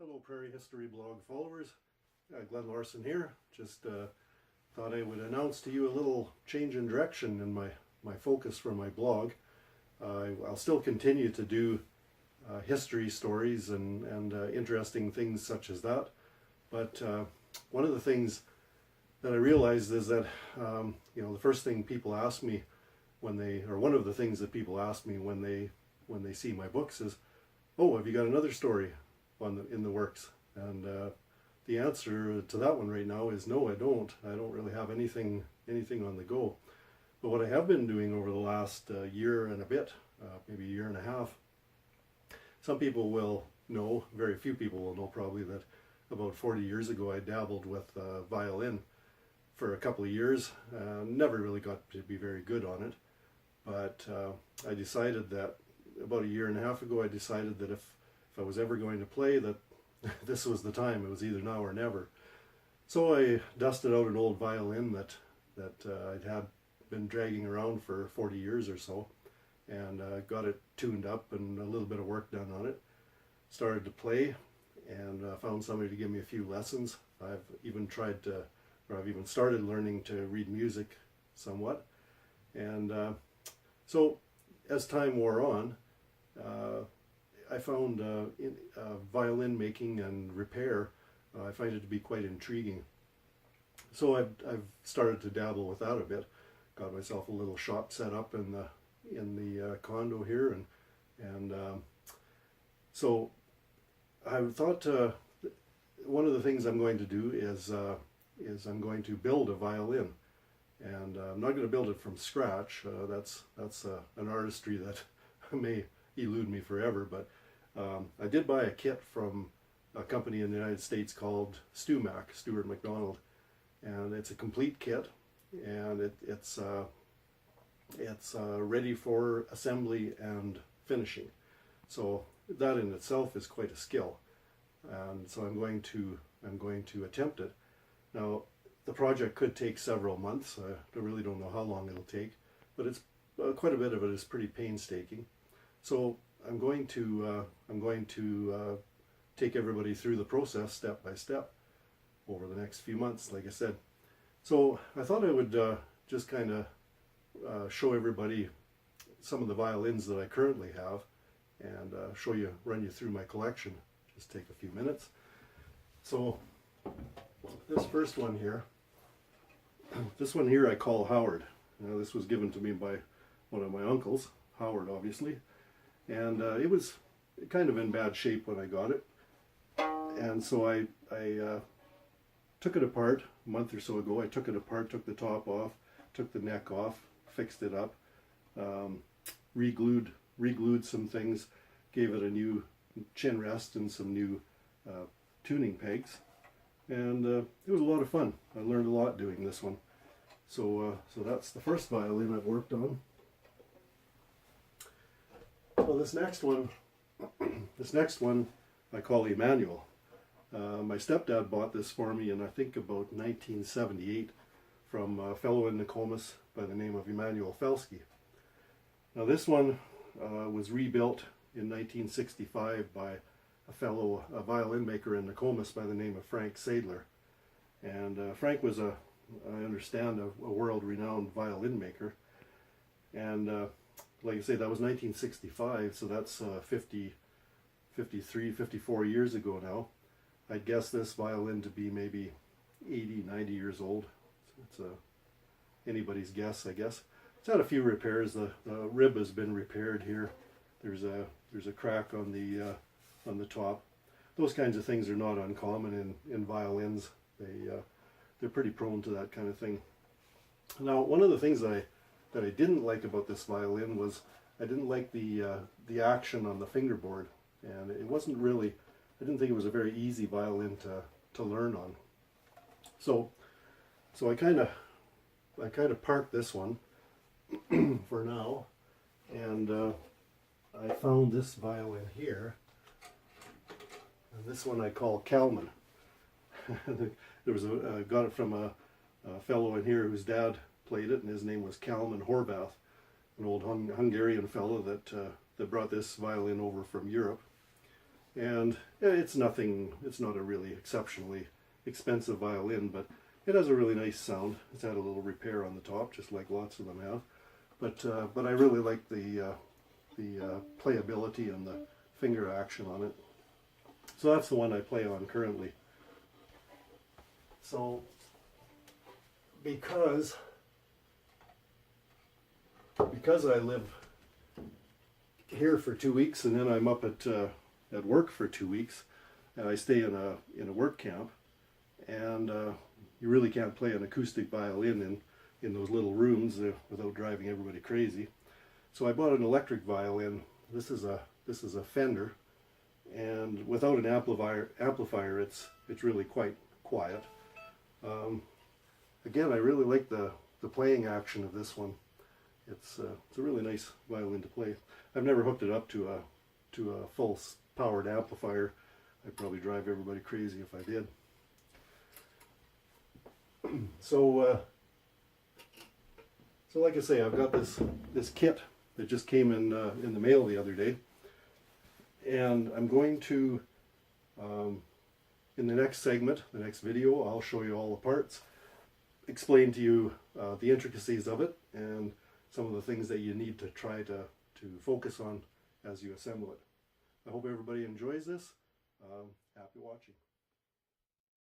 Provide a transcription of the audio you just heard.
Hello Prairie History blog followers, Glenn Larson here. Just thought I would announce to you a little change in direction in my focus for my blog. I'll still continue to do history stories and interesting things such as that, but one of the things that I realized is that the first thing people ask me one of the things that people ask me when they see my books is, "Oh, have you got another story in the works?" And the answer to that one right now is no, I don't. I don't really have anything on the go. But what I have been doing over the last year and a bit, maybe a year and a half, some people will know, very few people will know probably, that about 40 years ago I dabbled with violin for a couple of years. Never really got to be very good on it, but I decided that about a year and a half ago, I decided that if I was ever going to play, that this was the time. It was either now or never. So I dusted out an old violin that I'd had been dragging around for 40 years or so, and got it tuned up and a little bit of work done on it. Started to play, and found somebody to give me a few lessons. I've even started learning to read music somewhat. And so as time wore on, I found violin making and repair, I find it to be quite intriguing. So I've started to dabble with that a bit. Got myself a little shop set up in the condo here, and so I thought one of the things I'm going to do is I'm going to build a violin, and I'm not going to build it from scratch. That's an artistry that may elude me forever, but I did buy a kit from a company in the United States called StewMac, Stuart McDonald, and it's a complete kit, and it's ready for assembly and finishing. So that in itself is quite a skill, and so I'm going to attempt it. Now the project could take several months. I really don't know how long it'll take, but it's quite a bit of it is pretty painstaking. So I'm going to take everybody through the process step by step over the next few months, like I said. So I thought I would just kind of show everybody some of the violins that I currently have, and run you through my collection. Just take a few minutes. So this first one here, I call Howard. Now, this was given to me by one of my uncles, Howard, obviously. And it was kind of in bad shape when I got it. And so I took it apart a month or so ago. I took it apart, took the top off, took the neck off, fixed it up, re-glued some things, gave it a new chin rest and some new tuning pegs. And it was a lot of fun. I learned a lot doing this one. So that's the first violin I've worked on. Well, this next one I call Emmanuel. My stepdad bought this for me in, I think, about 1978 from a fellow in Nokomis by the name of Emanuel Felsky. Now this one was rebuilt in 1965 by a violin maker in Nokomis by the name of Frank Sadler. And Frank was I understand, a world-renowned violin maker. And like I say, that was 1965, so that's 54 years ago now. I'd guess this violin to be maybe 80, 90 years old. It's anybody's guess, I guess. It's had a few repairs. The rib has been repaired here. There's a crack on the top. Those kinds of things are not uncommon in violins. They're pretty prone to that kind of thing. Now, one of the things that I didn't like about this violin was I didn't like the action on the fingerboard, and it wasn't really, I didn't think it was a very easy violin to learn on. So I kind of parked this one for now, and I found this violin here, and this one I call Kalman. There was got it from a fellow in here whose dad played it, and his name was Kalman Horvath, an old Hungarian fellow that brought this violin over from Europe. And it's nothing, it's not a really exceptionally expensive violin, but it has a really nice sound. It's had a little repair on the top, just like lots of them have. But I really like the playability and the finger action on it. So that's the one I play on currently. So because I live here for 2 weeks and then I'm up at work for 2 weeks, and I stay in a work camp, and you really can't play an acoustic violin in those little rooms without driving everybody crazy. So I bought an electric violin. This is a Fender, and without an amplifier it's really quite quiet. Again, I really like the playing action of this one. It's a really nice violin to play. I've never hooked it up to a full powered amplifier. I'd probably drive everybody crazy if I did. So like I say, I've got this kit that just came in the mail the other day, and I'm going to in the next segment, the next video, I'll show you all the parts, explain to you the intricacies of it, and some of the things that you need to try to focus on as you assemble it. I hope everybody enjoys this. Happy watching.